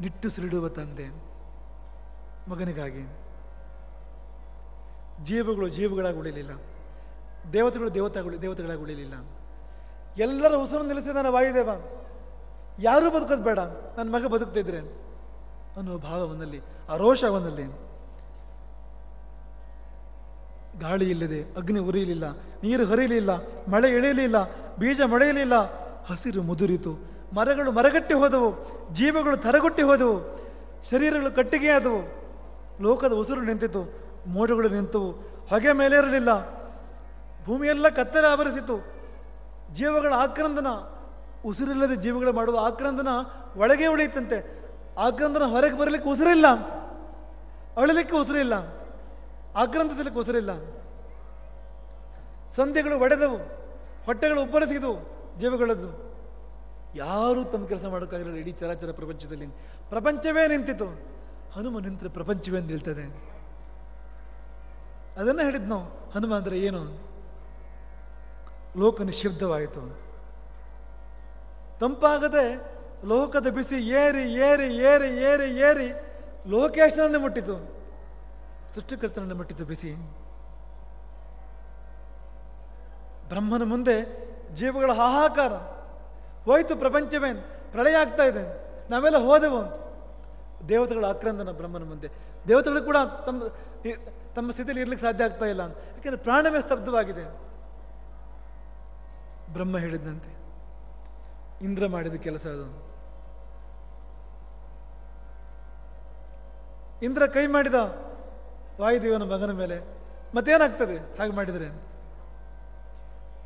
ನಿಟ್ಟುಸಿರಿಡುವ ತಂದೆ ಮಗನಿಗಾಗಿ. ಜೀವಗಳು ಜೀವಗಳಾಗಿ ಉಳಿಲಿಲ್ಲ, ದೇವತೆಗಳು ದೇವತೆಗಳಾಗಿ ಉಳಿಲಿಲ್ಲ. ಎಲ್ಲರ ಉಸಿರು ನಿಲ್ಲಿಸಿದಾನ ವಾಯುದೇವ. ಯಾರೂ ಬದುಕೋದು ಬೇಡ, ನನ್ನ ಮಗ ಬದುಕ್ತಿದ್ರೆ ಅನ್ನುವ ಭಾವವನ್ನಲ್ಲಿ, ಆ ರೋಷವನ್ನಲ್ಲಿ. ಗಾಳಿ ಇಲ್ಲದೆ ಅಗ್ನಿ ಉರಿಯಲಿಲ್ಲ, ನೀರು ಹರಿಯಲಿಲ್ಲ, ಮಳೆ ಇಳಿಯಲಿಲ್ಲ, ಬೀಜ ಮೊಳೆಯಲಿಲ್ಲ. ಹಸಿರು ಮುದುರಿತು, ಮರಗಳು ಮರಗಟ್ಟಿ ಹೋದವು, ಜೀವಗಳು ತರಗುಟ್ಟಿ ಹೋದವು, ಶರೀರಗಳು ಕಟ್ಟಿಗೆಯಾದವು. ಲೋಕದ ಉಸಿರು ನಿಂತಿತು, ಮೋಡಗಳು ನಿಂತವು, ಹೊಗೆ ಮೇಲೇರಲಿಲ್ಲ. ಭೂಮಿಯೆಲ್ಲ ಕತ್ತಲೆ ಆವರಿಸಿತು. ಜೀವಗಳ ಆಕ್ರಂದನ, ಉಸಿರಿಲ್ಲದೆ ಜೀವಗಳು ಮಾಡುವ ಆಕ್ರಂದನ ಒಳಗೆ ಉಳಿಯುತ್ತಂತೆ. ಆಕ್ರಂದನ ಹೊರಗೆ ಬರಲಿಕ್ಕೆ ಉಸಿರಿಲ್ಲ, ಅಳಲಿಕ್ಕೆ ಉಸಿರಿಲ್ಲ, ಆಕ್ರಂದಿಸಲಿಕ್ಕೆ ಉಸಿರಿಲ್ಲ. ಸಂಧಿಗಳು ಒಡೆದವು, ಹೊಟ್ಟೆಗಳು ಉಬ್ಬರಿಸಿದವು ಜೀವಗಳದ್ದು. ಯಾರೂ ತಮ್ಮ ಕೆಲಸ ಮಾಡೋಕ್ಕಾಗಿರಲಿಲ್ಲ. ಇಡೀ ಚರಾಚರ ಪ್ರಪಂಚದಲ್ಲಿ ಪ್ರಪಂಚವೇ ನಿಂತಿತು. ಹನುಮ ನಿಂತರೆ ಪ್ರಪಂಚವೇ ನಿಲ್ತದೆ. ಅದನ್ನೇ ಹೇಳಿದ್ ನಾವು. ಹನುಮ ಅಂದರೆ ಏನು? ಲೋಕ ನಿಶ್ಶಬ್ದವಾಯಿತು. ತಂಪಾಗದೆ ಲೋಕದ ಬಿಸಿ ಏರಿ ಏರಿ ಏರಿ ಏರಿ ಏರಿ ಲೋಕೇಶನನ್ನೇ ಮುಟ್ಟಿತು, ಸೃಷ್ಟಿಕರ್ತನನ್ನು ಮುಟ್ಟಿತು ಬಿಸಿ. ಬ್ರಹ್ಮನ ಮುಂದೆ ಜೀವಗಳ ಹಾಹಾಕಾರ. ಹೋಯ್ತು ಪ್ರಪಂಚವೇ, ಪ್ರಳಯ ಆಗ್ತಾ ಇದೆ, ನಾವೆಲ್ಲ ಹೋದೆವು. ದೇವತೆಗಳ ಆಕ್ರಂದನ ಬ್ರಹ್ಮನ ಮುಂದೆ. ದೇವತೆಗಳು ಕೂಡ ತಮ್ಮ ಸ್ಥಿತಿಯಲ್ಲಿ ಇರ್ಲಿಕ್ಕೆ ಸಾಧ್ಯ ಆಗ್ತಾ ಇಲ್ಲ, ಯಾಕೆಂದ್ರೆ ಪ್ರಾಣವೇ ಸ್ತಬ್ಧವಾಗಿದೆ. ಬ್ರಹ್ಮ ಹೇಳಿದಂತೆ ಇಂದ್ರ ಮಾಡಿದ ಕೆಲಸ ಅದು. ಇಂದ್ರ ಕೈ ಮಾಡಿದ ವಾಯುದೇವನ ಮಗನ ಮೇಲೆ. ಮತ್ತೇನಾಗ್ತದೆ ಹಾಗೆ ಮಾಡಿದರೆ?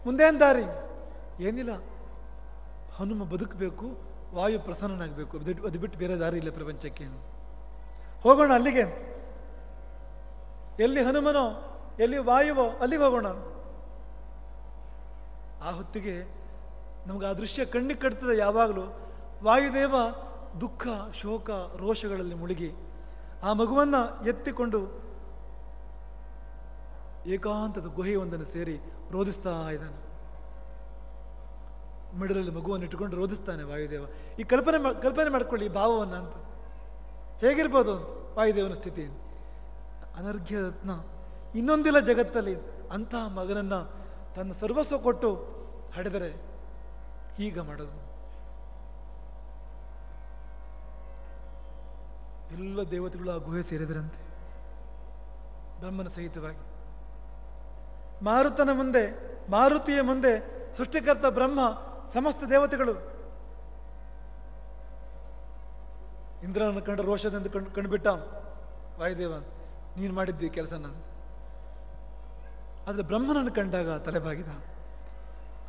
ಮುಂದೇನು ದಾರಿ? ಏನಿಲ್ಲ, ಹನುಮ ಬದುಕಬೇಕು, ವಾಯು ಪ್ರಸನ್ನನಾಗಬೇಕು. ಅದು ಬಿಟ್ಟು ಬೇರೆ ದಾರಿ ಇಲ್ಲ ಪ್ರಪಂಚಕ್ಕೆ. ಹೋಗೋಣ ಅಲ್ಲಿಗೆ. ಎಲ್ಲಿ ಹನುಮನೋ, ಎಲ್ಲಿ ವಾಯುವೋ ಅಲ್ಲಿಗೆ ಹೋಗೋಣ. ಆ ಹೊತ್ತಿಗೆ ನಮ್ಗೆ ಆ ದೃಶ್ಯ ಕಣ್ಣಿಗೆ ಕಟ್ತದೆ. ಯಾವಾಗಲೂ ವಾಯುದೇವ ದುಃಖ ಶೋಕ ರೋಷಗಳಲ್ಲಿ ಮುಳುಗಿ ಆ ಮಗುವನ್ನು ಎತ್ತಿಕೊಂಡು ಏಕಾಂತದ ಗುಹೆಯೊಂದನ್ನು ಸೇರಿ ರೋಧಿಸ್ತಾ ಇದ್ದಾನೆ. ಮಿಡಲಲ್ಲಿ ಮಗುವನ್ನು ಇಟ್ಟುಕೊಂಡು ರೋಧಿಸ್ತಾನೆ ವಾಯುದೇವ. ಈ ಕಲ್ಪನೆ ಮಾಡ್ಕೊಳ್ಳಿ ಈ ಭಾವವನ್ನು ಅಂತ. ಹೇಗಿರ್ಬೋದು ವಾಯುದೇವನ ಸ್ಥಿತಿ? ಅನರ್ಘ್ಯ ರತ್ನ ಇನ್ನೊಂದಿಲ್ಲ ಜಗತ್ತಲ್ಲಿ. ಅಂತಹ ಮಗನನ್ನ ತನ್ನ ಸರ್ವಸ್ವ ಕೊಟ್ಟು ಹಡೆದರೆ ಹೀಗ ಮಾಡೋದು. ಎಲ್ಲ ದೇವತೆಗಳು ಆ ಗುಹೆ ಸೇರಿದರಂತೆ ಬ್ರಹ್ಮನ ಸಹಿತವಾಗಿ. ಮಾರುತಿಯ ಮುಂದೆ ಸೃಷ್ಟಿಕರ್ತ ಬ್ರಹ್ಮ, ಸಮಸ್ತ ದೇವತೆಗಳು. ಇಂದ್ರನನ್ನು ಕಂಡ ರೋಷದಿಂದ ಕಂಡುಬಿಟ್ಟ ವಾಯುದೇವ, ನೀನು ಮಾಡಿದ್ದಿ ಕೆಲಸ ನಾನು. ಆದರೆ ಬ್ರಹ್ಮನನ್ನು ಕಂಡಾಗ ತಲೆಬಾಗಿದ.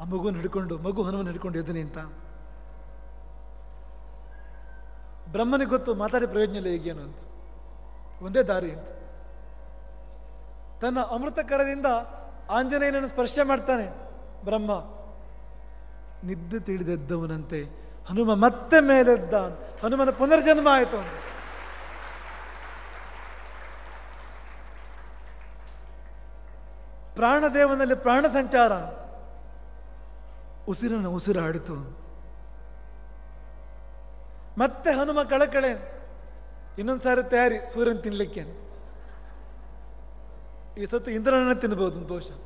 ಆ ಮಗುವನ್ನು ಹಿಡ್ಕೊಂಡು, ಹನುಮನ್ನು ಹಿಡ್ಕೊಂಡು ಎದ್ದು ನಿಂತ. ಬ್ರಹ್ಮನಿಗೆ ಗೊತ್ತು ಮಾತಾಡಿ ಪ್ರಯೋಜನ ಇಲ್ಲ ಹೇಗೇನು ಅಂತ. ಒಂದೇ ದಾರಿ ಅಂತ. ತನ್ನ ಅಮೃತ ಕರದಿಂದ ಆಂಜನೇಯನನ್ನು ಸ್ಪರ್ಶ ಮಾಡ್ತಾನೆ ಬ್ರಹ್ಮ. ನಿದ್ದೆ ತಿಳಿದೆದ್ದವನಂತೆ ಹನುಮ ಮತ್ತೆ ಮೇಲೆದ್ದ. ಹನುಮನ ಪುನರ್ಜನ್ಮ ಆಯಿತು. ಪ್ರಾಣದೇವನಲ್ಲಿ ಪ್ರಾಣ ಸಂಚಾರ, ಉಸಿರಾಡಿತು. ಮತ್ತೆ ಹನುಮ ಕಳಕಳೆ. ಇನ್ನೊಂದ್ಸಾರಿ ತಯಾರಿ ಸೂರ್ಯನ ತಿನ್ಲಿಕ್ಕೆ. ಈ ಸತ್ತು ಇಂದ್ರನನ್ನ ತಿನ್ನಬಹುದು ಬಹುಶಃ.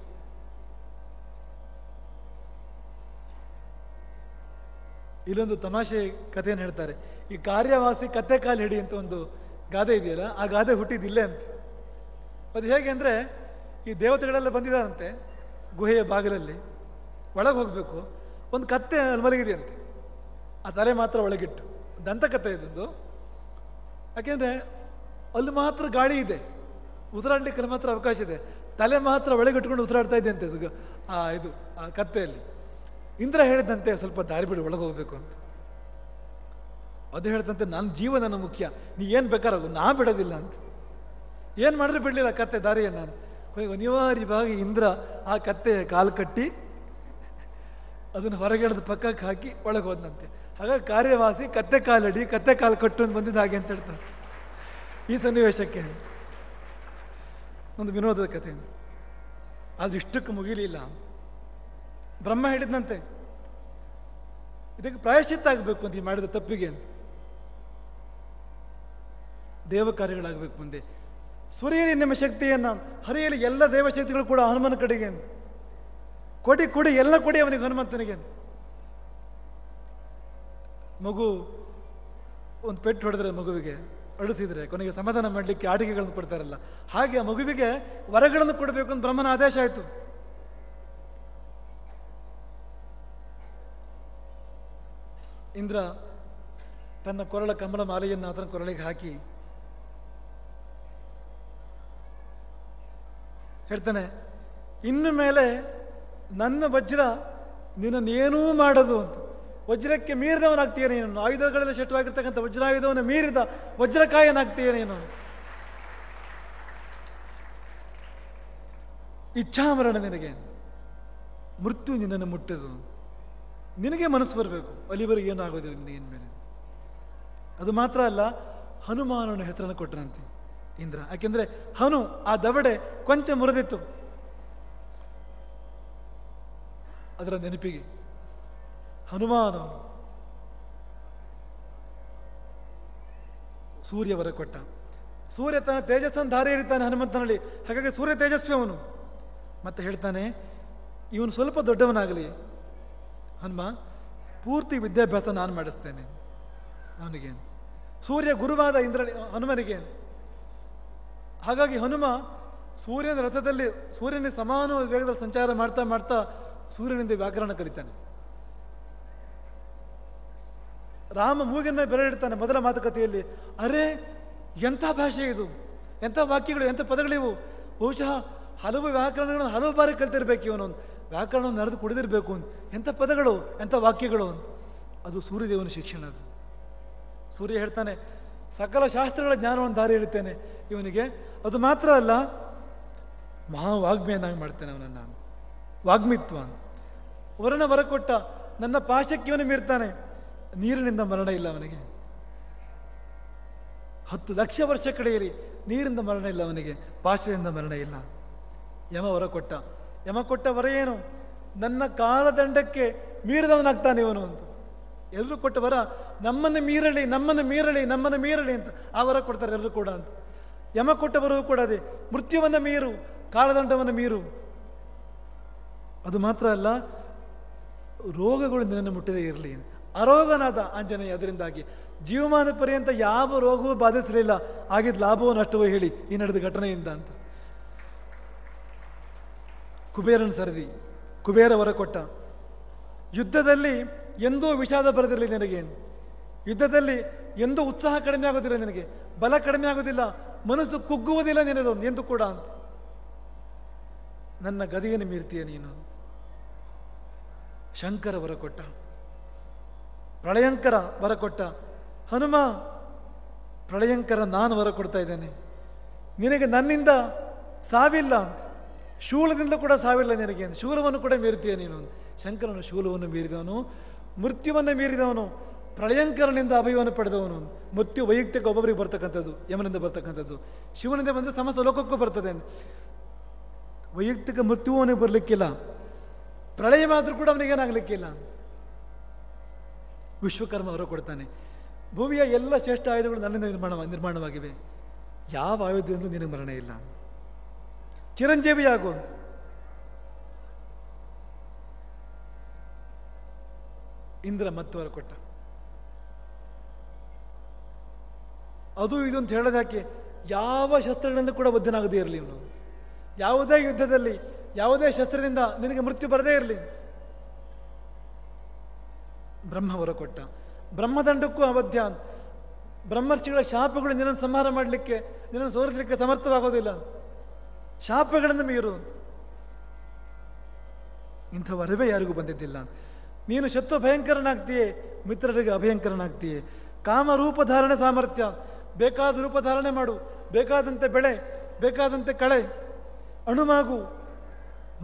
ಇಲ್ಲೊಂದು ತಮಾಷೆ ಕಥೆಯನ್ನು ಹೇಳ್ತಾರೆ. ಈ ಕಾರ್ಯವಾಸಿ ಕತ್ತೆ ಕಾಲು ಹಿಡಿ ಅಂತ ಒಂದು ಗಾದೆ ಇದೆಯಲ್ಲ, ಆ ಗಾದೆ ಹುಟ್ಟಿದಿಲ್ಲೇ ಅಂತ. ಅದು ಹೇಗೆ ಅಂದರೆ, ಈ ದೇವತೆಗಳೆಲ್ಲ ಬಂದಿದ್ದಾರಂತೆ ಗುಹೆಯ ಬಾಗಿಲಲ್ಲಿ. ಒಳಗೆ ಹೋಗಬೇಕು, ಒಂದು ಕತ್ತೆ ಅಲ್ಲಿ ಮಲಗಿದೆಯಂತೆ. ಆ ತಲೆ ಮಾತ್ರ ಒಳಗಿಟ್ಟು, ದಂತಕತ್ತೆ ಇದೊಂದು. ಯಾಕೆಂದರೆ ಅಲ್ಲಿ ಮಾತ್ರ ಗಾಳಿ ಇದೆ, ಉಸಿರಾಡ್ಲಿಕ್ಕೆ ಅಲ್ಲಿ ಮಾತ್ರ ಅವಕಾಶ ಇದೆ. ತಲೆ ಮಾತ್ರ ಒಳಗಿಟ್ಕೊಂಡು ಉಸಿರಾಡ್ತಾ ಇದೆ ಅಂತೆ ಆ ಕತ್ತೆಯಲ್ಲಿ. ಇಂದ್ರ ಹೇಳಿದಂತೆ ಸ್ವಲ್ಪ ದಾರಿ ಬಿಡಿ, ಒಳಗೆ ಹೋಗ್ಬೇಕು ಅಂತ. ಅದು ಹೇಳ್ದಂತೆ ನನ್ನ ಜೀವ ನನ್ನ ಮುಖ್ಯ, ನೀ ಏನು ಬೇಕಾರಾಗು, ನಾ ಬಿಡೋದಿಲ್ಲ ಅಂತ. ಏನು ಮಾಡಿದ್ರೆ ಬಿಡಲಿಲ್ಲ ಕತ್ತೆ ದಾರಿಯನ್ನು. ನಾನು ಅನಿವಾರ್ಯವಾಗಿ ಇಂದ್ರ ಆ ಕತ್ತೆಯ ಕಾಲು ಕಟ್ಟಿ ಅದನ್ನು ಹೊರಗೆಳೆದ ಪಕ್ಕಕ್ಕೆ ಹಾಕಿ ಒಳಗೆ ಹೋದಂತೆ. ಹಾಗಾಗಿ ಕಾರ್ಯವಾಸಿ ಕತ್ತೆ ಕಾಲಡಿ ಕತ್ತೆ ಕಾಲು ಕಟ್ಟು ಅಂತ ಬಂದಿದ್ದು ಹಾಗೆ ಅಂತ ಹೇಳ್ತಾರೆ ಈ ಸನ್ನಿವೇಶಕ್ಕೆ. ಒಂದು ವಿನೋದದ ಕಥೆ. ಆದ್ರೆ ಇಷ್ಟಕ್ಕೆ ಮುಗಿಲಿಲ್ಲ. ಬ್ರಹ್ಮ ಹೇಳಿದಂತೆ ಇದಕ್ಕೆ ಪ್ರಾಯಶ್ಚಿತ್ತ ಆಗಬೇಕು ಅಂತ ಈ ಮಾಡಿದ ತಪ್ಪಿಗೆ ಅಂತ. ದೇವ ಕಾರ್ಯಗಳಾಗಬೇಕು ಮುಂದೆ. ಸೂರ್ಯನೇ ನಿಮ್ಮ ಶಕ್ತಿಯನ್ನು ಹರಿಯಲಿ ಎಲ್ಲ ದೇವಶಕ್ತಿಗಳು ಕೂಡ ಹನುಮನ ಕಡೆಗೆ ಅಂತ. ಕೊಡಿ ಕೊಡಿ ಎಲ್ಲ ಕೊಡಿ ಅವನಿಗೆ, ಹನುಮಂತನಿಗೆ. ಮಗು ಒಂದು ಪೆಟ್ಟು ಹೊಡೆದ್ರೆ ಮಗುವಿಗೆ ಅಳಿಸಿದ್ರೆ ಕೊನೆಗೆ ಸಮಾಧಾನ ಮಾಡಲಿಕ್ಕೆ ಆಟಿಕೆಗಳನ್ನು ಕೊಡ್ತಾರಲ್ಲ, ಹಾಗೆ ಆ ಮಗುವಿಗೆ ವರಗಳನ್ನು ಕೊಡಬೇಕು ಅಂತ ಬ್ರಹ್ಮನ ಆದೇಶ ಆಯಿತು. ಇಂದ್ರ ತನ್ನ ಕೊರಳ ಕಮಲ ಮಾಲೆಯನ್ನು ಆತನ ಕೊರಳಿಗೆ ಹಾಕಿ ಹೇಳ್ತಾನೆ, ಇನ್ನು ಮೇಲೆ ನನ್ನ ವಜ್ರ ನಿನ್ನನ್ನೇನೂ ಮಾಡದು ಅಂತ. ವಜ್ರಕ್ಕೆ ಮೀರಿದವನಾಗ್ತೀಯ ನೀನು, ಆಯುಧಗಳೆಲ್ಲ ಶೆಟ್ಟವಾಗಿರ್ತಕ್ಕಂಥ ವಜ್ರಾಯುಧವನ್ನು ಮೀರಿದ ವಜ್ರಕಾಯನಾಗ್ತೀಯ ನೀನು. ಇಚ್ಛಾಮರಣ ನಿನಗೆ, ಮೃತ್ಯು ನಿನ್ನನ್ನು ಮುಟ್ಟದು, ನಿನಗೆ ಮನಸ್ಸು ಬರಬೇಕು, ಅಲ್ಲಿವರೆಗೆ ಏನೂ ಆಗೋದಿಲ್ಲ ನಿನಗೆ ಮೇಲೆ. ಅದು ಮಾತ್ರ ಅಲ್ಲ, ಹನುಮಾನನ ಹೆಸರನ್ನು ಕೊಟ್ಟನಂತೆ ಇಂದ್ರ. ಯಾಕೆಂದ್ರೆ ಹನು ಆ ದವಡೆ ಕೊಂಚ ಮುರಿದಿತ್ತು, ಅದರ ನೆನಪಿಗೆ ಹನುಮಾನ. ಸೂರ್ಯ ವರ ಕೊಟ್ಟ. ಸೂರ್ಯ ತನ್ನ ತೇಜಸ್ಸನ್ನು ಧಾರೆ ಎರಿತಾನೆ ಹನುಮಂತನಲ್ಲಿ, ಹಾಗಾಗಿ ಸೂರ್ಯ ತೇಜಸ್ವಿ ಅವನು. ಮತ್ತೆ ಹೇಳ್ತಾನೆ, ಇವನು ಸ್ವಲ್ಪ ದೊಡ್ಡವನಾಗಲಿ ಹನುಮ, ಪೂರ್ತಿ ವಿದ್ಯಾಭ್ಯಾಸ ನಾನು ಮಾಡಿಸ್ತೇನೆ ಅವನಿಗೆ. ಸೂರ್ಯ ಗುರುವಾದ ಹನುಮನಿಗೆ. ಹಾಗಾಗಿ ಹನುಮ ಸೂರ್ಯನ ರಥದಲ್ಲಿ ಸೂರ್ಯನ ಸಮಾನ ವೇಗದಲ್ಲಿ ಸಂಚಾರ ಮಾಡ್ತಾ ಮಾಡ್ತಾ ಸೂರ್ಯನಿಂದ ವ್ಯಾಕರಣ ಕಲಿತಾನೆ. ರಾಮ ಮೂಗಿನ ಮೇಲೆ ಬೆರಳಿಡ್ತಾನೆ ಮೊದಲ ಮಾತುಕತೆಯಲ್ಲಿ. ಅರೆ, ಎಂಥ ಭಾಷೆ ಇದು, ಎಂಥ ವಾಕ್ಯಗಳು, ಎಂಥ ಪದಗಳಿವು. ಬಹುಶಃ ಹಲವು ವ್ಯಾಕರಣಗಳನ್ನು ಹಲವು ಬಾರಿ ಕಲಿತಿರ್ಬೇಕು ಇವನು, ವ್ಯಾಕರಣವನ್ನು ನಡೆದು ಕುಡಿದಿರಬೇಕು. ಎಂಥ ಪದಗಳು, ಎಂಥ ವಾಕ್ಯಗಳು. ಅದು ಸೂರ್ಯದೇವನ ಶಿಕ್ಷಣ. ಅದು ಸೂರ್ಯ ಹೇಳ್ತಾನೆ, ಸಕಲ ಶಾಸ್ತ್ರಗಳ ಜ್ಞಾನವನ್ನು ದಾರಿ ಇಡುತ್ತೇನೆ ಇವನಿಗೆ. ಅದು ಮಾತ್ರ ಅಲ್ಲ, ಮಹಾವಾಗ್ಮಿಯನ್ನಾಗಿ ಮಾಡ್ತೇನೆ ಅವನನ್ನು. ವಾಗ್ಮಿತ್ವ ವರಣ ವರ ಕೊಟ್ಟ, ನನ್ನ ಪಾಶಕ್ಕೆ ಇವನು ಮೀರ್ತಾನೆ. ನೀರಿನಿಂದ ಮರಣ ಇಲ್ಲ ಅವನಿಗೆ. 10 ಲಕ್ಷ ವರ್ಷ ಕಡೆಯಲಿ ನೀರಿಂದ ಮರಣ ಇಲ್ಲ ಅವನಿಗೆ, ಪಾಶದಿಂದ ಮರಣ ಇಲ್ಲ. ಯಮ ವರ ಕೊಟ್ಟ. ಯಮ ಕೊಟ್ಟ ವರ ಏನು? ನನ್ನ ಕಾಲದಂಡಕ್ಕೆ ಮೀರಿದವನಾಗ್ತಾನೆ ಇವನು ಅಂತ. ಎಲ್ಲರೂ ಕೊಟ್ಟ ವರ, ನಮ್ಮನ್ನು ಮೀರಲಿ, ನಮ್ಮನ್ನು ಮೀರಲಿ, ನಮ್ಮನ್ನು ಮೀರಲಿ ಅಂತ ಆ ವರ ಕೊಡ್ತಾರೆ ಎಲ್ಲರೂ ಕೂಡ ಅಂತ. ಯಮ ಕೊಟ್ಟ ವರವೂ ಕೂಡ ಅದೇ, ಮೃತ್ಯುವನ್ನು ಮೀರು, ಕಾಲದಂಡವನ್ನು ಮೀರು. ಅದು ಮಾತ್ರ ಅಲ್ಲ, ರೋಗಗಳು ನಿನ್ನನ್ನು ಮುಟ್ಟದೇ ಇರಲಿ. ಅರೋಗನಾದ ಆಂಜನೇಯ. ಅದರಿಂದಾಗಿ ಜೀವಮಾನ ಪರ್ಯಂತ ಯಾವ ರೋಗವೂ ಬಾಧಿಸಲಿಲ್ಲ. ಆಗಿದ್ದ ಲಾಭವೋ ನಷ್ಟವೋ ಹೇಳಿ ಈ ನಡೆದ ಘಟನೆಯಿಂದ ಅಂತ. ಕುಬೇರನ ಸರದಿ, ಕುಬೇರ ವರ ಕೊಟ್ಟ. ಯುದ್ಧದಲ್ಲಿ ಎಂದೂ ವಿಷಾದ ಬರದಿರಲಿ ನಿನಗೆ. ಯುದ್ಧದಲ್ಲಿ ಎಂದೂ ಉತ್ಸಾಹ ಕಡಿಮೆ ಆಗೋದಿಲ್ಲ ನಿನಗೆ, ಬಲ ಕಡಿಮೆ ಆಗೋದಿಲ್ಲ, ಮನಸ್ಸು ಕುಗ್ಗುವುದಿಲ್ಲ ನಿನದು ಎಂದು ಕೂಡ ಅಂತ. ನನ್ನ ಗದೆಯನ್ನು ಮೀರ್ತೀಯ ನೀನು. ಶಂಕರ ವರ ಕೊಟ್ಟ. ಪ್ರಳಯಂಕರ ವರ ಕೊಟ್ಟ. ಹನುಮ, ಪ್ರಳಯಂಕರ ನಾನು ವರ ಕೊಡ್ತಾ ಇದ್ದೇನೆ ನಿನಗೆ, ನನ್ನಿಂದ ಸಾವಿಲ್ಲ ಅಂತ. ಶೂಲದಿಂದ ಕೂಡ ಸಾವಿಲ್ಲ ನಿನಗೆ, ಶೂಲವನ್ನು ಕೂಡ ಮೀರ್ತೀಯ ನೀನು. ಶಂಕರನು ಶೂಲವನ್ನು ಮೀರಿದವನು, ಮೃತ್ಯುವನ್ನು ಮೀರಿದವನು, ಪ್ರಳಯಂಕರನಿಂದ ಅಭಯವನ್ನು ಪಡೆದವನು. ಮೃತ್ಯು ವೈಯಕ್ತಿಕ ಒಬ್ಬೊಬ್ಬರಿಗೆ ಬರ್ತಕ್ಕಂಥದ್ದು, ಯಮನಿಂದ ಬರ್ತಕ್ಕಂಥದ್ದು. ಶಿವನಿಂದ ಬಂದರೆ ಸಮಸ್ತ ಲೋಕಕ್ಕೂ ಬರ್ತದೆ. ವೈಯಕ್ತಿಕ ಮೃತ್ಯುವು ಅವನಿಗೆ ಬರಲಿಕ್ಕಿಲ್ಲ, ಪ್ರಳಯ ಮಾತ್ರ ಕೂಡ ಅವನಿಗೇನಾಗಲಿಕ್ಕಿಲ್ಲ. ವಿಶ್ವಕರ್ಮ ವರ ಕೊಡ್ತಾನೆ. ಭೂಮಿಯ ಎಲ್ಲ ಶ್ರೇಷ್ಠ ಆಯುಧಗಳು ನನ್ನಿಂದ ನಿರ್ಮಾಣವಾಗಿವೆ, ಯಾವ ಆಯುಧದಿಂದಲೂ ನಿನಗೆ ಮರಣ ಇಲ್ಲ, ಚಿರಂಜೀವಿಯಾಗು. ಇಂದ್ರ ಮತ್ತು ವರ ಕೊಟ್ಟ. ಅದು ಇದು ಅಂತ ಹೇಳೋದಾಕೆ, ಯಾವ ಶಸ್ತ್ರಗಳಿಂದ ಕೂಡ ಬದ್ಧನಾಗದೇ ಇರಲಿ ಇವನು. ಯಾವುದೇ ಯುದ್ಧದಲ್ಲಿ ಯಾವುದೇ ಶಸ್ತ್ರದಿಂದ ನಿನಗೆ ಮೃತ್ಯು ಬರದೇ ಇರಲಿ. ಬ್ರಹ್ಮ ವರ ಕೊಟ್ಟ. ಬ್ರಹ್ಮದಂಡಕ್ಕೂ ಅವಧ್ಯ. ಬ್ರಹ್ಮರ್ಷಿಗಳ ಶಾಪಗಳು ನಿನ್ನನ್ನು ಸಂಹಾರ ಮಾಡಲಿಕ್ಕೆ, ನಿನ್ನನ್ನು ಸೋರಿಸಲಿಕ್ಕೆ ಸಮರ್ಥವಾಗೋದಿಲ್ಲ. ಶಾಪಗಳನ್ನು ಮೀರು. ಇಂಥ ವರವೇ ಯಾರಿಗೂ ಬಂದಿದ್ದಿಲ್ಲ. ನೀನು ಶತ್ರು ಭಯಂಕರನಾಗ್ತೀಯೇ, ಮಿತ್ರರಿಗೆ ಅಭಯಂಕರನಾಗ್ತೀಯೇ. ಕಾಮರೂಪ ಧಾರಣೆ ಸಾಮರ್ಥ್ಯ. ಬೇಕಾದ ರೂಪ ಧಾರಣೆ ಮಾಡು, ಬೇಕಾದಂತೆ ಬೆಳೆ, ಬೇಕಾದಂತೆ ಕಳೆ, ಅಣುಮಾಗು,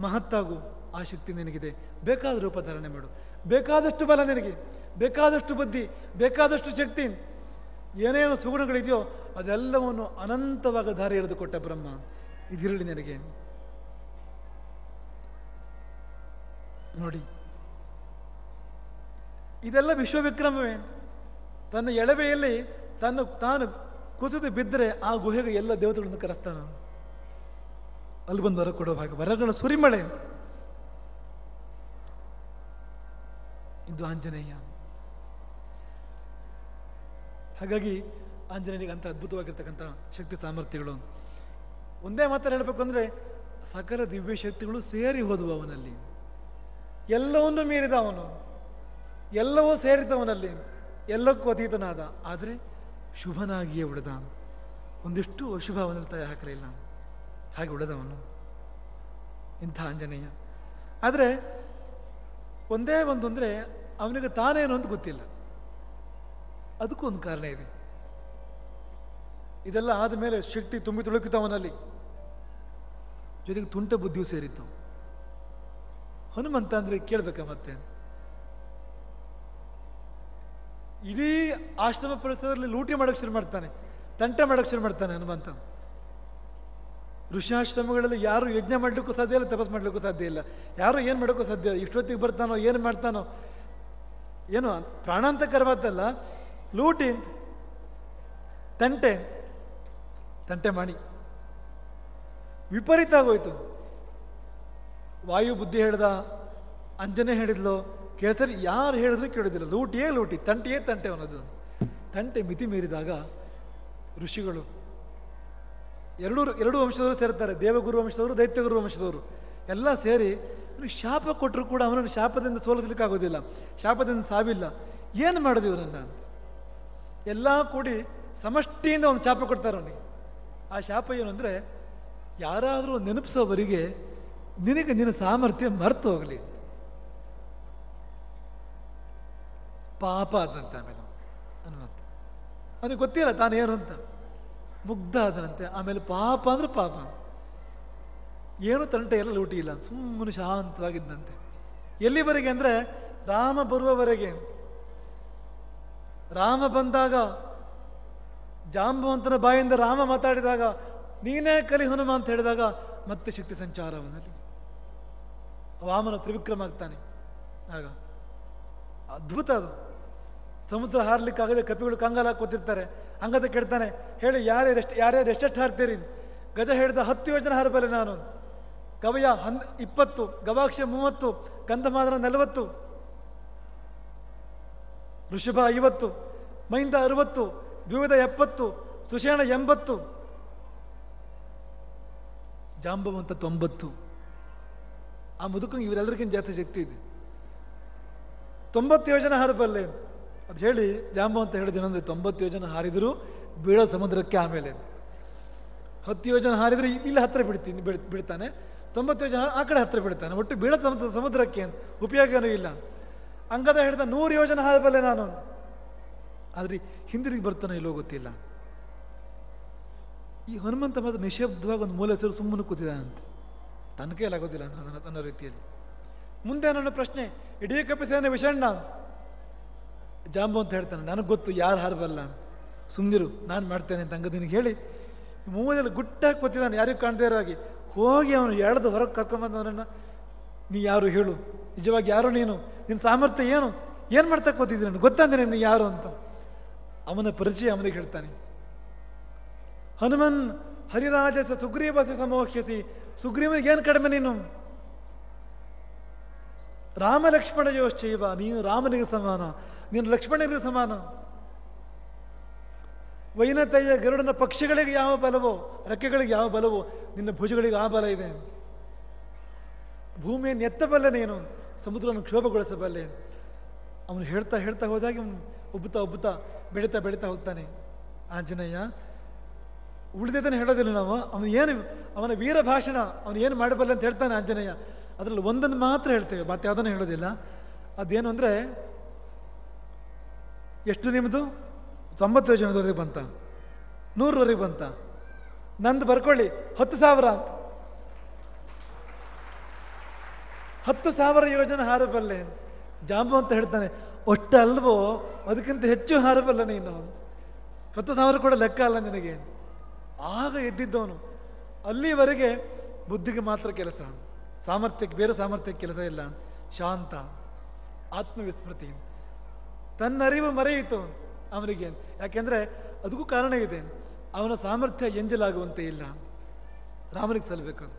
ಮಹತ್ತಾಗು. ಆ ಶಕ್ತಿ ನಿನಗಿದೆ. ಬೇಕಾದ ರೂಪ ಧಾರಣೆ ಮಾಡು, ಬೇಕಾದಷ್ಟು ಬಲ ನಿನಗೆ, ಬೇಕಾದಷ್ಟು ಬುದ್ಧಿ, ಬೇಕಾದಷ್ಟು ಶಕ್ತಿ, ಏನೇನು ಸುಗುಣಗಳಿದೆಯೋ ಅದೆಲ್ಲವನ್ನು ಅನಂತವಾಗಿ ದಾರಿ ಎಳೆದು ಕೊಟ್ಟ ಬ್ರಹ್ಮ. ಇದಿರಲಿ ನನಗೆ. ನೋಡಿ, ಇದೆಲ್ಲ ವಿಶ್ವವಿಕ್ರಮವೇ. ತನ್ನ ಎಳವೆಯಲ್ಲಿ ತಾನು ಕುಸಿದು ಬಿದ್ದರೆ ಆ ಗುಹೆಗೆ ಎಲ್ಲ ದೇವತೆಗಳನ್ನು ಕರೆಸ್ತಾನ. ಅಲ್ಲಿ ಬಂದು ವರ ಕೊಡೋ ಹಾಗೆ ವರಗಳ ಸುರಿಮಳೆ. ಇದು ಆಂಜನೇಯ. ಹಾಗಾಗಿ ಆಂಜನೇಯನಿಗೆ ಅಂತ ಅದ್ಭುತವಾಗಿರ್ತಕ್ಕಂಥ ಶಕ್ತಿ ಸಾಮರ್ಥ್ಯಗಳು. ಒಂದೇ ಮಾತನ್ನು ಹೇಳಬೇಕು ಅಂದರೆ ಸಕಲ ದಿವ್ಯ ಶಕ್ತಿಗಳು ಸೇರಿ ಹೋದವು ಅವನಲ್ಲಿ. ಎಲ್ಲವನ್ನೂ ಮೀರಿದ ಅವನು, ಎಲ್ಲವೂ ಸೇರಿದವನಲ್ಲಿ, ಎಲ್ಲಕ್ಕೂ ಅತೀತನಾದ. ಆದರೆ ಶುಭನಾಗಿಯೇ ಉಳಿದ. ಒಂದಿಷ್ಟು ಅಶುಭ ಅವನಲ್ಲಿ ತಲೆ ಹಾಕಲಿಲ್ಲ, ಹಾಗೆ ಉಳಿದವನು ಇಂಥ ಆಂಜನೇಯ. ಆದರೆ ಒಂದೇ ಒಂದು ಅಂದರೆ ಅವನಿಗೆ ತಾನೇನು ಅಂತ ಗೊತ್ತಿಲ್ಲ. ಅದಕ್ಕೂ ಒಂದು ಕಾರಣ ಇದೆ. ಇದೆಲ್ಲ ಆದಮೇಲೆ ಶಕ್ತಿ ತುಂಬಿ ತುಳುಕಿತು ಅವನಲ್ಲಿ, ಜೊತೆಗೆ ತುಂಟ ಬುದ್ಧಿಯೂ ಸೇರಿತ್ತು. ಹನುಮಂತ ಅಂದರೆ ಕೇಳಬೇಕಾ ಮತ್ತೆ? ಇಡೀ ಆಶ್ರಮ ಪರಿಸರದಲ್ಲಿ ಲೂಟಿ ಮಾಡೋಕ್ಕೆ ಶುರು ಮಾಡ್ತಾನೆ, ತಂಟೆ ಮಾಡೋಕ್ಕೆ ಶುರು ಮಾಡ್ತಾನೆ ಹನುಮಂತ. ಋಷಿಯಾಶ್ರಮಗಳಲ್ಲಿ ಯಾರು ಯಜ್ಞ ಮಾಡಲಿಕ್ಕೂ ಸಾಧ್ಯ ಇಲ್ಲ, ತಪಸ್ ಮಾಡಲಿಕ್ಕೂ ಸಾಧ್ಯ ಇಲ್ಲ. ಯಾರು ಏನು ಮಾಡೋಕ್ಕೂ ಸಾಧ್ಯ ಇಲ್ಲ. ಇಷ್ಟೊತ್ತಿಗೆ ಬರ್ತಾನೋ ಏನು ಮಾಡ್ತಾನೋ ಏನೋ ಪ್ರಾಣಾಂತಕರವಾದಲ್ಲ, ಲೂಟಿ ತಂಟೆ ತಂಟೆ ಮಾಡಿ ವಿಪರೀತ ಆಗೋಯ್ತು. ವಾಯು ಬುದ್ಧಿ ಹೇಳ್ದ, ಅಂಜನೆ ಹೇಳಿದ್ಲು, ಕೇಸರಿ ಯಾರು ಹೇಳಿದ್ರು ಕೇಳೋದಿಲ್ಲ. ಲೂಟಿಯೇ ಲೂಟಿ, ತಂಟೆಯೇ ತಂಟೆ ಅನ್ನೋದು. ತಂಟೆ ಮಿತಿ ಮೀರಿದಾಗ ಋಷಿಗಳು ಎರಡು ವಂಶದವರು ಸೇರ್ತಾರೆ. ದೇವಗುರು ವಂಶದವರು, ದೈತ್ಯಗುರು ವಂಶದವರು ಎಲ್ಲ ಸೇರಿ ಶಾಪ ಕೊಟ್ಟರು ಕೂಡ ಅವನನ್ನು ಶಾಪದಿಂದ ಸೋಲಿಸಲಿಕ್ಕಾಗೋದಿಲ್ಲ, ಶಾಪದಿಂದ ಸಾವಿಲ್ಲ. ಏನು ಮಾಡೋದು ಇವರನ್ನ ಅಂತ ಎಲ್ಲ ಕೂಡಿ ಸಮಷ್ಟಿಯಿಂದ ಒಂದು ಶಾಪ ಕೊಡ್ತಾರೆ ಅವನಿಗೆ. ಆ ಶಾಪ ಏನು ಅಂದರೆ, ಯಾರಾದರೂ ನೆನಪಿಸೋವರಿಗೆ ನಿನಗೆ ನಿನ್ನ ಸಾಮರ್ಥ್ಯ ಮರೆತು ಹೋಗಲಿ. ಪಾಪ ಆದಂತೆ ಆಮೇಲೆ ಅನ್ನುವಂಥ ಅವನಿಗೆ ಗೊತ್ತಿಲ್ಲ ತಾನೇನು ಅಂತ. ಮುಗ್ಧ ಆದನಂತೆ. ಆಮೇಲೆ ಪಾಪ ಅಂದ್ರೆ ಪಾಪ, ಏನು ತಂಟೆ ಎಲ್ಲ ಲೂಟಿ ಇಲ್ಲ, ಸುಮ್ಮನೆ ಶಾಂತವಾಗಿದ್ದಂತೆ. ಎಲ್ಲಿವರೆಗೆ ಅಂದರೆ ರಾಮ ಬರುವವರೆಗೆ. ರಾಮ ಬಂದಾಗ, ಜಾಂಬವಂತನ ಬಾಯಿಂದ ರಾಮ ಮಾತಾಡಿದಾಗ, ನೀನೇ ಕಲಿ ಹನುಮ ಅಂತ ಹೇಳಿದಾಗ ಮತ್ತೆ ಶಕ್ತಿ ಸಂಚಾರ ಅವನಲ್ಲಿ. ವಾಮನ ತ್ರಿವಿಕ್ರಮ ಆಗ್ತಾನೆ. ಆಗ ಅದ್ಭುತ ಅದು. ಸಮುದ್ರ ಹಾರ್ಲಿಕ್ಕಾಗದೆ ಕಪಿಗಳು ಕಂಗಾಲ ಕೂತಿರ್ತಾರೆ. ಅಂಗದ ಕೆಡ್ತಾನೆ, ಹೇಳಿ ಯಾರ್ಯಾರು ಎಷ್ಟೆಷ್ಟು ಹಾರ್ತೀರಿ? ಗಜ ಹೇಳಿದ 10 ಯೋಜನೆ ಹಾರಬಲ್ಲೆ ನಾನು. ಗವಯ 20, ಗವಾಕ್ಷ 30, ಗಂಧಮಾದನ 40, ಋಷಭ 50, ಮೈಂದ 60, ದ್ವಿವಿಧ 70, ಸುಷೇಣ 80, ಜಾಂಬವಂತ 90. ಆ ಮುದುಕಂಗೆ ಇವರೆಲ್ಲರಿಗಿಂತ ಜಾಸ್ತಿ ಶಕ್ತಿ ಇದೆ. 90 ಯೋಜನೆ ಹಾರಬಲ್ಲೆ ಅದು ಹೇಳಿ ಜಾಂಬವಂತ ಹೇಳಿದೇನೆಂದರೆ, 90 ಯೋಜನೆ ಹಾರಿದರೂ ಬೀಳೋ ಸಮುದ್ರಕ್ಕೆ. ಆಮೇಲೆ 10 ಯೋಜನೆ ಹಾರಿದರೆ ಇಲ್ಲಿ ಹತ್ತಿರ ಬಿಡ್ತಾನೆ, 90 ಯೋಜನೆ ಆ ಕಡೆ ಹತ್ತಿರ ಬಿಡ್ತಾನೆ. ಒಟ್ಟು ಬೀಳೋ ಸಮುದ್ರಕ್ಕೆ ಉಪಯೋಗನೂ ಇಲ್ಲ. ಅಂಗದ ಹಿಡಿದ 100 ಯೋಜನೆ ಹಾರಬಲ್ಲೆ ನಾನು. ಆದರೆ ಹಿಂದಿರುಗಿ ಬರ್ತಾನೆ ಇಲ್ಲೋ ಗೊತ್ತಿಲ್ಲ. ಈ ಹನುಮಂತ ಮಾತ್ರ ನಿಶಬ್ದವಾಗಿ ಒಂದು ಮೂಲೆ ಸೇರಿ ಸುಮ್ಮನೆ ಕೂತಿದ್ದಾನಂತೆ. ತನ್ನ ಕೈಲಾಗೋದಿಲ್ಲ ಅನ್ನೋ ರೀತಿಯಲ್ಲಿ. ಮುಂದೆ ನನ್ನ ಪ್ರಶ್ನೆ, ಇಡೀ ಕಪಿಸೇನೆ ವಿಷಣ್ಣ. ಜಾಂಬು ಅಂತ ಹೇಳ್ತಾನೆ, ನನಗೆ ಗೊತ್ತು ಯಾರು ಹಾರಬಲ್ಲ, ಸುಮ್ಮನಿರು ನಾನು ಮಾಡ್ತೇನೆ ಅಂತ ಅಂಗದಿನಿಗೆ ಹೇಳಿ ಮೂಲೆಯಲ್ಲಿ ಗುಟ್ಟಾಗಿ ಕೂತಿದ್ದಾನೆ, ಯಾರಿಗೂ ಕಾಣದೇ ಇರೋ ಹಾಗೆ. ಹೋಗಿ ಅವನು ಎಳೆದು ಹೊರಗೆ ಕರ್ಕೊಂಬಂದವನನ್ನು, ನೀ ಯಾರು ಹೇಳು, ನಿಜವಾಗಿ ಯಾರು ನೀನು, ನಿನ್ನ ಸಾಮರ್ಥ್ಯ ಏನು ಮಾಡ್ತಾ ಕೂತಿದ್ದೀನಿ ನನಗೆ ಗೊತ್ತಾಂದ್ರೆ ನೀನು ಯಾರು ಅಂತ. ಅವನ ಪರಿಚಯ ಅವನಿಗೆ ಹೇಳ್ತಾನೆ. ಹನುಮನ್ ಹರಿರಾಜಸ ಸುಗ್ರೀವಸ ಸಮೋಹ್ಯಸಿ. ಸುಗ್ರೀವನಿಗೆ ಏನು ಕಡಿಮೆ ನೀನು? ರಾಮ ಲಕ್ಷ್ಮಣ ಯೋಶ್ಚೈವ, ನೀನು ರಾಮನಿಗೆ ಸಮಾನ, ನೀನು ಲಕ್ಷ್ಮಣನಿಗೆ ಸಮಾನ. ವೈನತೆಯ ಗರುಡನ ಪಕ್ಷಿಗಳಿಗೆ ಯಾವ ಬಲವೋ, ರೆಕ್ಕೆಗಳಿಗೆ ಯಾವ ಬಲವೋ, ನಿನ್ನ ಭುಜಗಳಿಗೆ ಆ ಬಲ ಇದೆ. ಭೂಮಿಯನ್ನು ಎತ್ತಬಲ್ಲೆ ನೀನು, ಸಮುದ್ರವನ್ನು ಕ್ಷೋಭಗೊಳಿಸಬಲ್ಲೆ. ಅವನು ಹೇಳ್ತಾ ಹೇಳ್ತಾ ಹೋದಾಗಿ ಅವನು ಉಬ್ಬುತ್ತಾ ಬೆಳೀತಾ ಹೋಗ್ತಾನೆ ಆಂಜನೇಯ. ಉಳಿದದನ್ನು ಹೇಳೋದಿಲ್ಲ ನಾವು. ಅವನ ವೀರ ಭಾಷಣ, ಅವನು ಏನು ಮಾಡಬಲ್ಲ ಅಂತ ಹೇಳ್ತಾನೆ ಆಂಜನೇಯ. ಅದರಲ್ಲಿ ಒಂದನ್ನು ಮಾತ್ರ ಹೇಳ್ತೇವೆ, ಮತ್ತೆ ಯಾವುದನ್ನು ಹೇಳೋದಿಲ್ಲ. ಅದೇನು ಅಂದರೆ, ಎಷ್ಟು ನಿಮ್ಮದು 90 ಯೋಜನೆದವರೆಗೆ ಬಂತ, 100ರವರೆಗೆ ಬಂತ, ನಂದು ಬರ್ಕೊಳ್ಳಿ 10,000 ಅಂತ. 10,000 ಯೋಜನೆ ಹಾರಬಲ್ಲೆ. ಜಾಂಬು ಅಂತ ಹೇಳ್ತಾನೆ, ಒಟ್ಟು ಅಲ್ವೋ ಅದಕ್ಕಿಂತ ಹೆಚ್ಚು ಹಾರಬಲ್ಲ ನೀನು. 10,000 ಕೂಡ ಲೆಕ್ಕ ಅಲ್ಲ ನಿನಗೆ. ಆಗ ಎದ್ದಿದ್ದವನು. ಅಲ್ಲಿವರೆಗೆ ಬುದ್ಧಿಗೆ ಮಾತ್ರ ಕೆಲಸ, ಸಾಮರ್ಥ್ಯಕ್ಕೆ, ಬೇರೆ ಸಾಮರ್ಥ್ಯಕ್ಕೆ ಕೆಲಸ ಇಲ್ಲ. ಶಾಂತ, ಆತ್ಮವಿಸ್ಮೃತಿ, ತನ್ನರಿವು ಮರೆಯಿತು ಅವನಿಗೆ. ಯಾಕೆಂದರೆ ಅದಕ್ಕೂ ಕಾರಣ ಇದೆ. ಅವನ ಸಾಮರ್ಥ್ಯ ಎಂಜಲಾಗುವಂತೆ ಇಲ್ಲ. ರಾಮನಿಗೆ ಸಲ್ಲಬೇಕು, ಅದು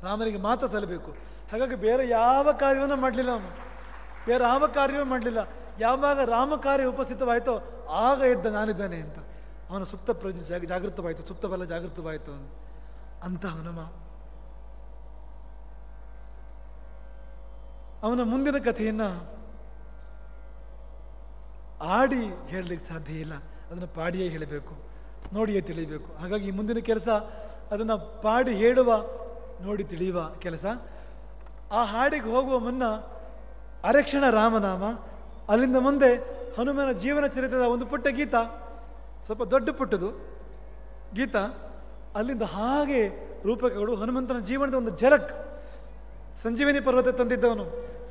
ರಾಮನಿಗೆ ಮಾತ್ರ ಸಲ್ಲಬೇಕು. ಹಾಗಾಗಿ ಬೇರೆ ಯಾವ ಕಾರ್ಯವನ್ನು ಮಾಡಲಿಲ್ಲ ಅವನು, ಬೇರೆ ಯಾವ ಕಾರ್ಯವೂ ಮಾಡಲಿಲ್ಲ. ಯಾವಾಗ ರಾಮ ಕಾರ್ಯ ಉಪಸ್ಥಿತವಾಯಿತೋ ಆಗ ಎದ್ದ ನಾನಿದ್ದಾನೆ ಅಂತ ಅವನ ಸುಪ್ತ ಪ್ರಜ್ಞೆ ಜಾಗೃತವಾಯಿತು, ಸುಪ್ತ ಬಲ ಜಾಗೃತವಾಯಿತು. ಅಂತ ಹನುಮ ಅವನ ಮುಂದಿನ ಕಥೆಯನ್ನು ಆಡಿ ಹೇಳಲಿಕ್ಕೆ ಸಾಧ್ಯ ಇಲ್ಲ, ಅದನ್ನು ಪಾಡಿಯೇ ಹೇಳಬೇಕು, ನೋಡಿಯೇ ತಿಳಿಯಬೇಕು. ಹಾಗಾಗಿ ಈ ಮುಂದಿನ ಕೆಲಸ ಅದನ್ನು ಪಾಡಿ ಹೇಳುವ, ನೋಡಿ ತಿಳಿಯುವ ಕೆಲಸ. ಆ ಹಾಡಿಗೆ ಹೋಗುವ ಮುನ್ನ ಅರಕ್ಷಣ ರಾಮನಾಮ, ಅಲ್ಲಿಂದ ಮುಂದೆ ಹನುಮನ ಜೀವನ ಚರಿತ್ರದ ಒಂದು ಪುಟ್ಟ ಗೀತ, ಸ್ವಲ್ಪ ದೊಡ್ಡ ಪುಟ್ಟದು ಗೀತ. ಅಲ್ಲಿಂದ ಹಾಗೆ ರೂಪಕಗಳು, ಹನುಮಂತನ ಜೀವನದ ಒಂದು ಝಲಕ್. ಸಂಜೀವಿನಿ ಪರ್ವತ ತಂದಿದ್ದವನು,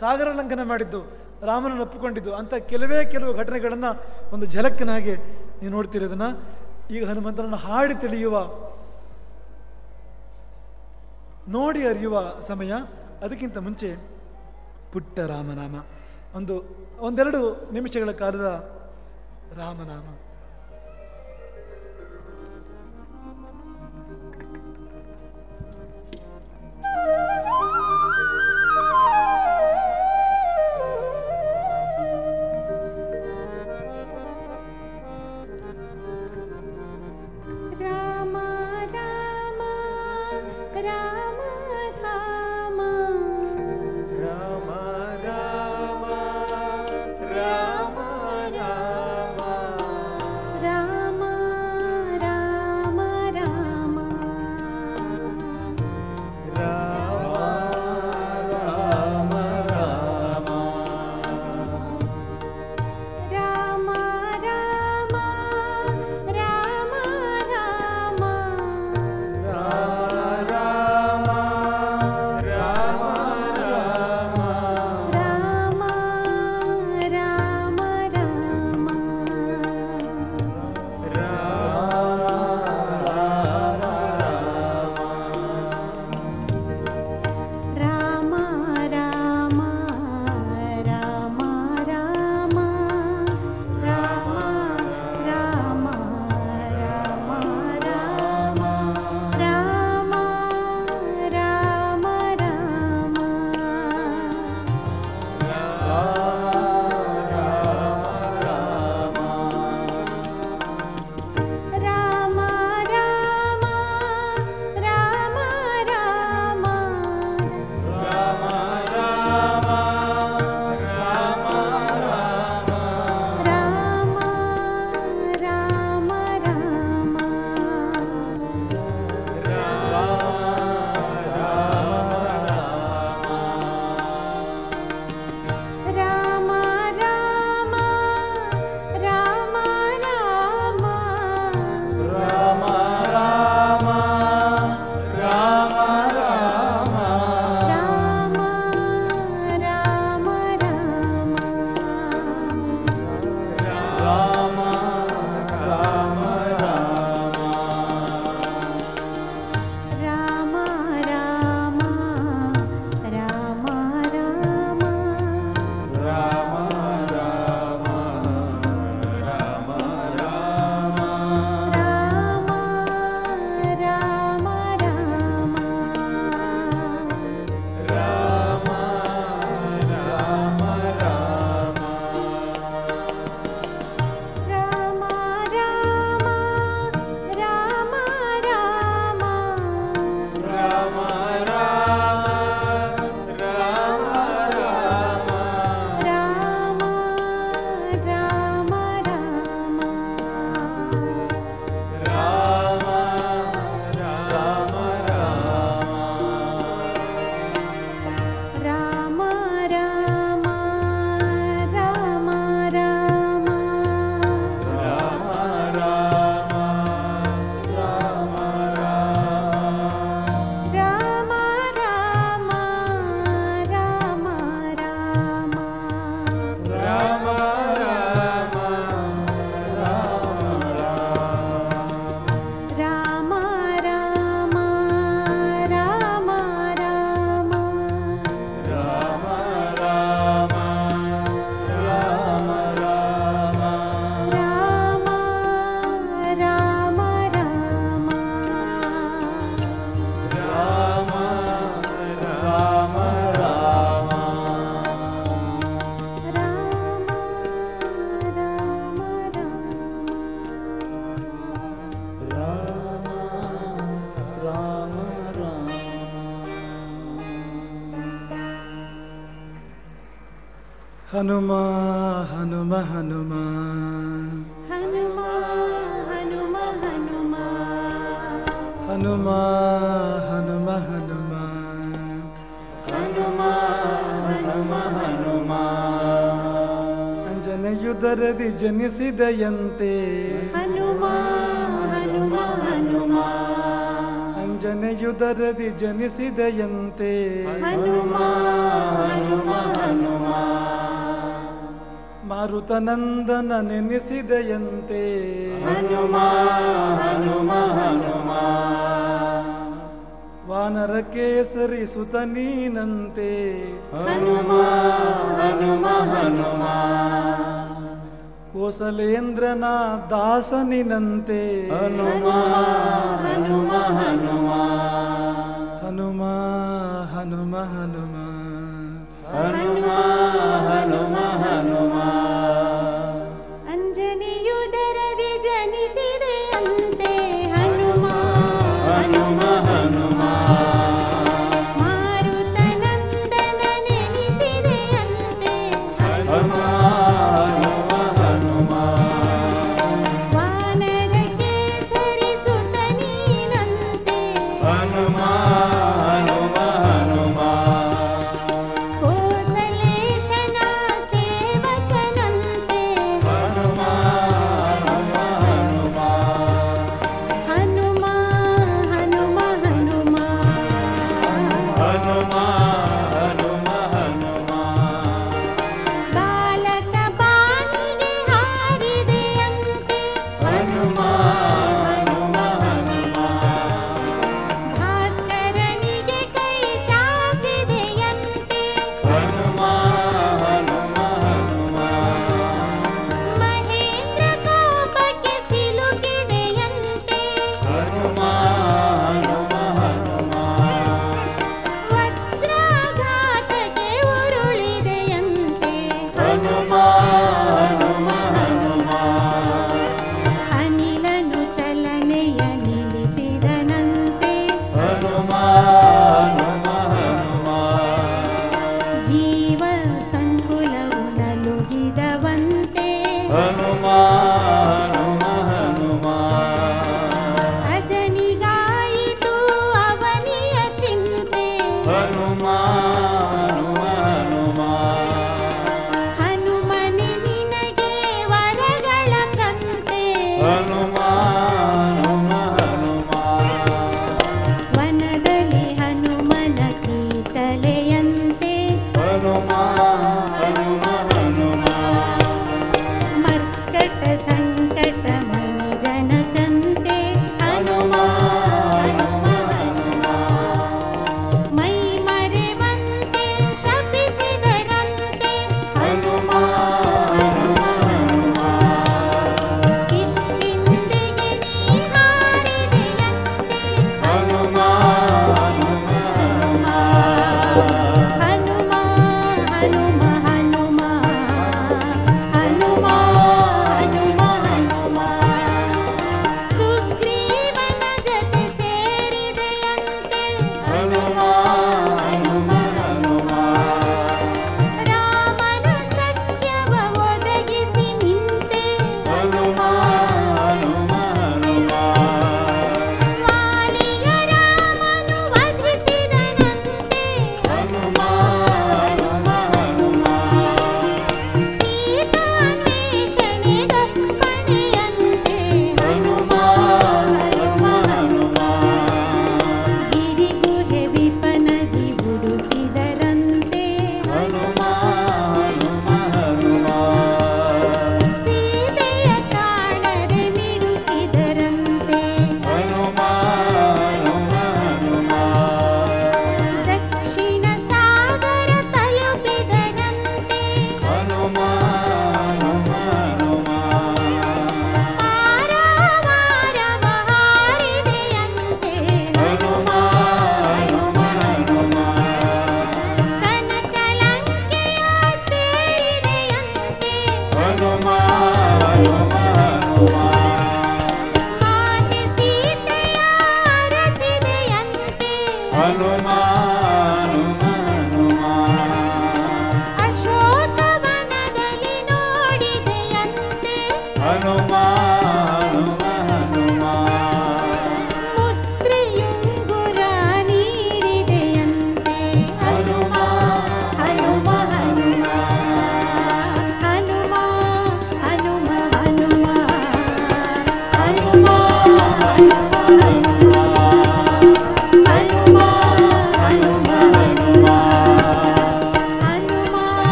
ಸಾಗರ ಲಂಘನ ಮಾಡಿದ್ದು, ರಾಮನನ್ನು ಒಪ್ಪಿಕೊಂಡಿದ್ದು ಅಂತ ಕೆಲವು ಘಟನೆಗಳನ್ನು ಒಂದು ಝಲಕ್ಕಿನ ಹಾಗೆ ನೀವು ನೋಡ್ತಿರೋದನ್ನ. ಈಗ ಹನುಮಂತನನ್ನು ಹಾಡಿ ತಿಳಿಯುವ, ನೋಡಿ ಅರಿಯುವ ಸಮಯ. ಅದಕ್ಕಿಂತ ಮುಂಚೆ ಪುಟ್ಟ ರಾಮನಾಮ, ಒಂದೆರಡು ನಿಮಿಷಗಳ ಕಾಲದ ರಾಮನಾಮ. ಹನುಮ ಹನುಮ ಹನುಮ ಹನುಮ ಹನುಮ ಹನುಮ ಹನುಮ ಹನುಮ ಹನುಮ ಹನುಮ ಹನುಮ ಹನುಮ ಅಂಜನೆಯುದರದಿ ಜನಿಸಿದೆಯಂತೆ ಹನುಮ ಹನುಮ ಹನುಮ ಅಂಜನೆಯುದರದಿ ಜನಿಸಿದೆಯಂತೆ ಹನುಮ ಹನುಮ ಹನುಮ ಮಾರುತನಂದನ ನೆನೆಸಿದೆಯಂತೆ ಹನುಮ ಹನುಮ ಹನುಮ ವಾನರ ಕೇಸರಿ ಸುತ ನೀನಂತೆ ಹನುಮ ಹನುಮ ಹನುಮ ಕೋಸಲೇಂದ್ರನ ದಾಸನಿನಂತೆ ಹನುಮ ಹನುಮ ಹನುಮ ಹನುಮ ಹನುಮ ಹನುಮ ಹನುಮ ಹನುಮ ಹನುಮ ಅಂಜನೆಯುದರದಿ ಜನಿಸಿದೆಯಂತೆ ಹನುಮ ಹನುಮ ಹನುಮ ಮಾರುತನಂದನ ನೆನೆಸಿದೆಯಂತೆ ಹನುಮ ಹನುಮ ಹನುಮ ವಾನರ ಕೇಸರಿ ಸುತ ನೀನಂತೆ ಹನುಮ ಹನುಮ ಹನುಮ ಕೋಸಲೇಶನ ಸೇವಕನಂತೆ ಹನುಮ ಹನುಮ ಹನುಮ ಹನುಮ ಹನುಮ ಹನುಮ ಹನುಮ ಹನುಮ ಹನುಮ ಬಾಲಕ ಬಾನಿಗೆ ಹಾರಿದೆಯಂತೆ ಹನುಮ ಹನುಮ ಹನುಮ ಭಾಸ್ಕರನಿಗೆ ಕೈ ಚಾಚಿದೆಯಂತೆ ಹನುಮ ಹನುಮ ಹನುಮ ಮಹೇಂದ್ರ ಕೋಪಕ್ಕೆ ಸಿಲುಕಿದೆಯಂತೆ ಹನುಮ ಹನುಮ ಹನುಮ ವಜ್ರಾಘಾತಕ್ಕೆ ಉರುಳಿದೆಯಂತೆ ಹನುಮ ಹನುಮ ಹನುಮ ಅನಿಲನು ಚಲನೆಯ ನಿಲ್ಲಿಸಿದನಂತೆ ಹನುಮ ಹನುಮ ಹನುಮ ಜೀವ ಸಂಕುಲವು ನಲುಗಿದವಂತೆ ಹನುಮ ಹನುಮ ಹನುಮ ಅಜನಿಗಾಯಿತು ಅವನಿಯ ಚಿಂತೆ ಹನುಮ ಹನುಮ ಹನುಮ ಹನುಮನೆ ನಿನಗೆ ವರಗಳ ಕಂತೆ ಹನುಮ ಹನುಮ ಹನುಮ ವನದಲ್ಲಿ ಹನುಮನ ಕೀಟಲೆಯಂತೆ ಹನುಮ ಹನುಮ ಹನುಮ ಮರ್ಕಟ ಸಂಕಟ ಮನಿ ಜನಕಂತೆ ಹನುಮ ಹನುಮ ಹನುಮ ಮೈ ಮರೆವಂತೆ ಶಪಿಸಿದರಂತೆ ಹನುಮ ಹನುಮ ಹನುಮ ಕಿಷ್ಕಿಂಧೆ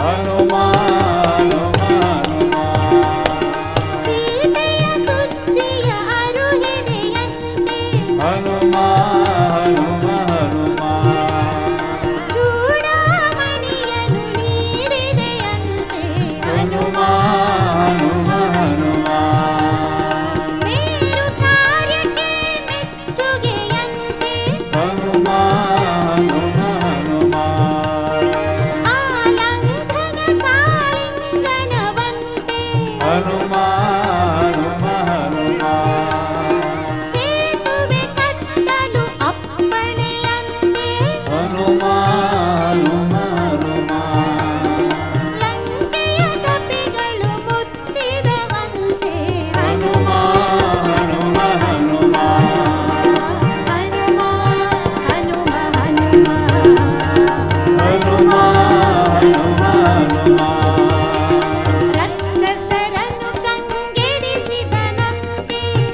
ಹನುಮ ಹನುಮ ಹನುಮ ಸೀತೆಯ ಸುದ್ದಿಯ ಅರುಹಿದೆಯಂತೆ ಹನುಮ ಹನುಮ ಹನುಮ ಚೂಡಾಮಣಿಯನ್ನು ನೀಡಿದೆಯಂತೆ ಹನುಮ ಹನುಮ ಹನುಮ ಮೇರು ಕಾರ್ಯಕ್ಕೆ ಮೆಚ್ಚುಗೆಯಂತೆ ಹನುಮ ಹನುಮ ಹನುಮ ಆಲಂಘನ ಕಾಳಿಂಗನವಂತೆ ಹನುಮ ಹನುಮ ಹನುಮ ಸೇತುವೆ ಕಟ್ಟಲು ಅಪ್ಪಣೆಯಂತೆ ಹನುಮ ಹನುಮ ಹನುಮ ಲಂಕೆಯ ಕಪಿಗಳು ಮುತ್ತಿದವಂತೆ ಹನುಮ ಹನುಮ ಹನುಮ ಹನುಮ ಹನುಮ ಹನುಮ ಹನುಮ ಹನುಮ ಹನುಮ ರಕ್ಕಸರನ್ನು ಕಂಗೆಡಿಸಿದನಂತೆ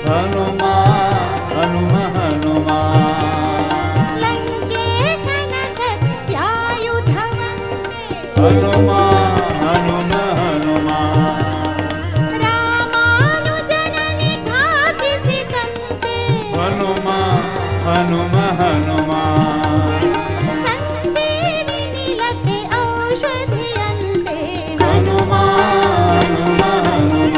ಹನುಮ ಹನುಮ ಹನುಮ ಲಂಕೇಶನ ಶಕ್ತ್ಯಾಯುಧವಂತೆ ಹನುಮ ಹನುಮ ಹನುಮ ರಾಮಾನುಜನನೆ ಘಾತಿಸಿದಂತೆ ಹನುಮ ಹನುಮ ಹನುಮ ಸಂಜೀವಿನಿ ಲತೆ ಔಷಧಿಯಂತೆ ಹನುಮ ಹನುಮ ಹನುಮ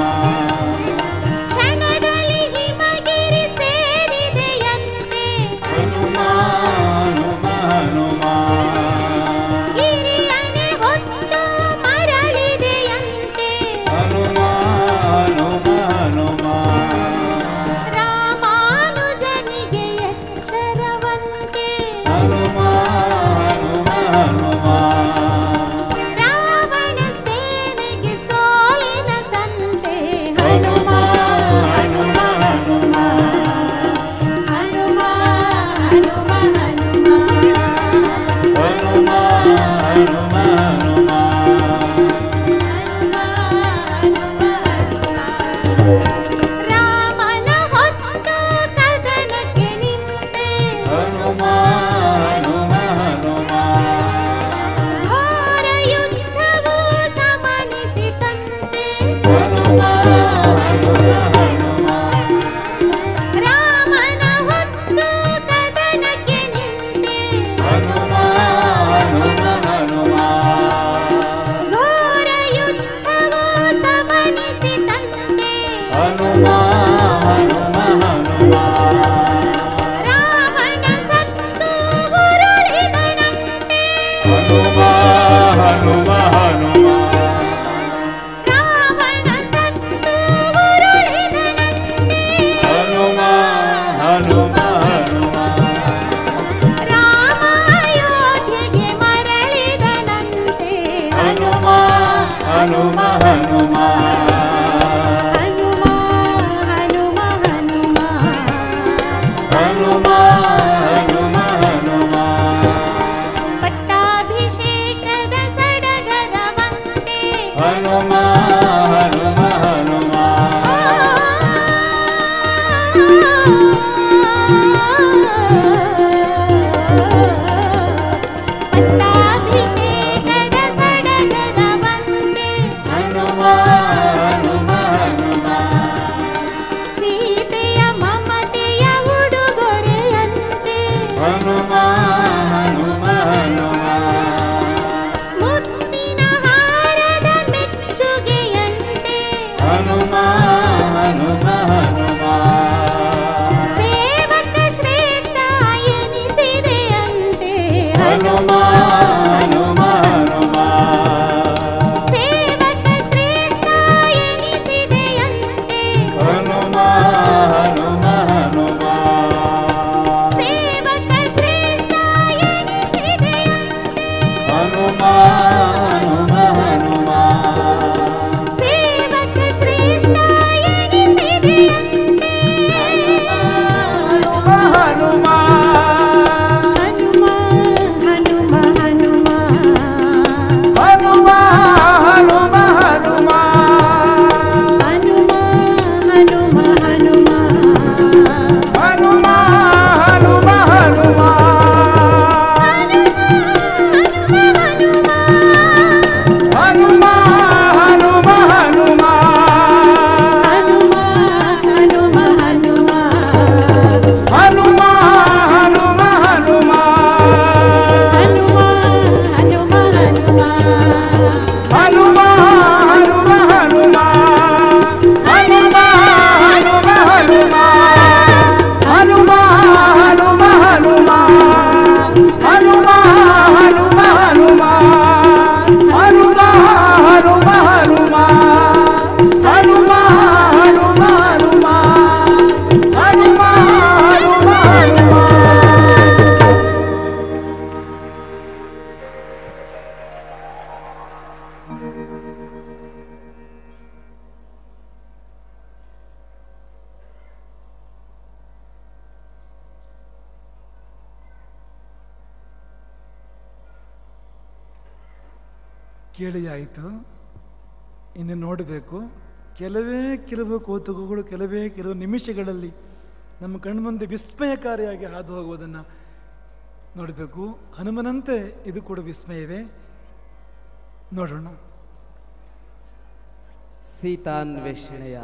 ಕ್ಷಣದಲ್ಲಿ ಹಿಮಗಿರಿ ಸೇರಿದೆಯಂತೆ ಹನುಮ ಹನುಮ ಹನುಮ ಗಿರಿಯನೆ ಹೊತ್ತು ಮರಳಿದೆಯಂತೆ ಹನುಮ ಹನುಮ ಹನುಮ ರಾಮಾನುಜನಿಗೆ ಎಚ್ಚರವಂತೆ ಹನುಮ ಹನುಮ ಹನುಮ ರಾವಣ ಸೇನೆಗೆ ಸೋಲಿನ ಸಂತೆ ಹನುಮ ಹನುಮ ಹನುಮ ಹನುಮ ಹನುಮ ಹನುಮ ಹನುಮ ಹನುಮ ಹನುಮ ರಾಮನ ಹೊತ್ತು ಕದನಕ್ಕೆ ನಿಂತೆ ಹನುಮ ಹನುಮ ಹನುಮ ಘೋರ ಯುದ್ಧವು ಸಮನಿಸಿತಂತೆ ಹನುಮ ಹನುಮ ಹನುಮ ರಾಮನ ಹೊತ್ತು ಕದನಕ್ಕೆ ನಿಂತೆ ಹನುಮ ಹನುಮ ಹನುಮ ಘೋರ ಯುದ್ಧವು ಸಮನಿಸಿತಂತೆ ಹನುಮ ಹನುಮ ಹನುಮ ರಾವಣ ಸತ್ತು ಉರುಳಿದನಂತೆ ಹನುಮ ಹನುಮ ಹನುಮ ರಾವಣ ಸತ್ತು ಉರುಳಿದನಂತೆ ಹನುಮ ಹನುಮ ಹನುಮ ರಾಮಾಯೋಧ್ಯೆಗೆ ಮರಳಿದನಂತೆ ಹನುಮ ಹನುಮ ಹನುಮ ಹನುಮ ಹನುಮ ಹನುಮ ಹನುಮ ಹನುಮ ಹನುಮ ಪಟ್ಟಾಭಿಷೇಕದ ಸಡಗರವಂತೆ ಹನುಮ ಹನುಮ ಹನುಮ ಪಟ್ಟಾಭಿಷೇಕದ ಸಡಗರವಂತೆ ಹನುಮ ಹನುಮ ಹನುಮ ಸೀತೆಯ ಮಮತೆಯ ಉಡುಗೊರೆಯಂತೆ ಹನುಮ ಹನುಮ ಹನುಮ ಮುತ್ತಿನ ಹಾರದ ಮೆಚ್ಚುಗೆಯಂತೆ ಕೇಳಿ ಆಯಿತು, ಇನ್ನು ನೋಡಬೇಕು. ಕೆಲವು ಕೌತುಕಗಳು ಕೆಲವು ನಿಮಿಷಗಳಲ್ಲಿ ನಮ್ಮ ಕಣ್ಮುಂದೆ ವಿಸ್ಮಯಕಾರಿಯಾಗಿ ಹಾದು ಹೋಗುವುದನ್ನು ನೋಡಬೇಕು. ಹನುಮನಂತೆ ಇದು ಕೂಡ ವಿಸ್ಮಯವೇ. ನೋಡೋಣ. ಸೀತಾನ್ವೇಷಣೆಯ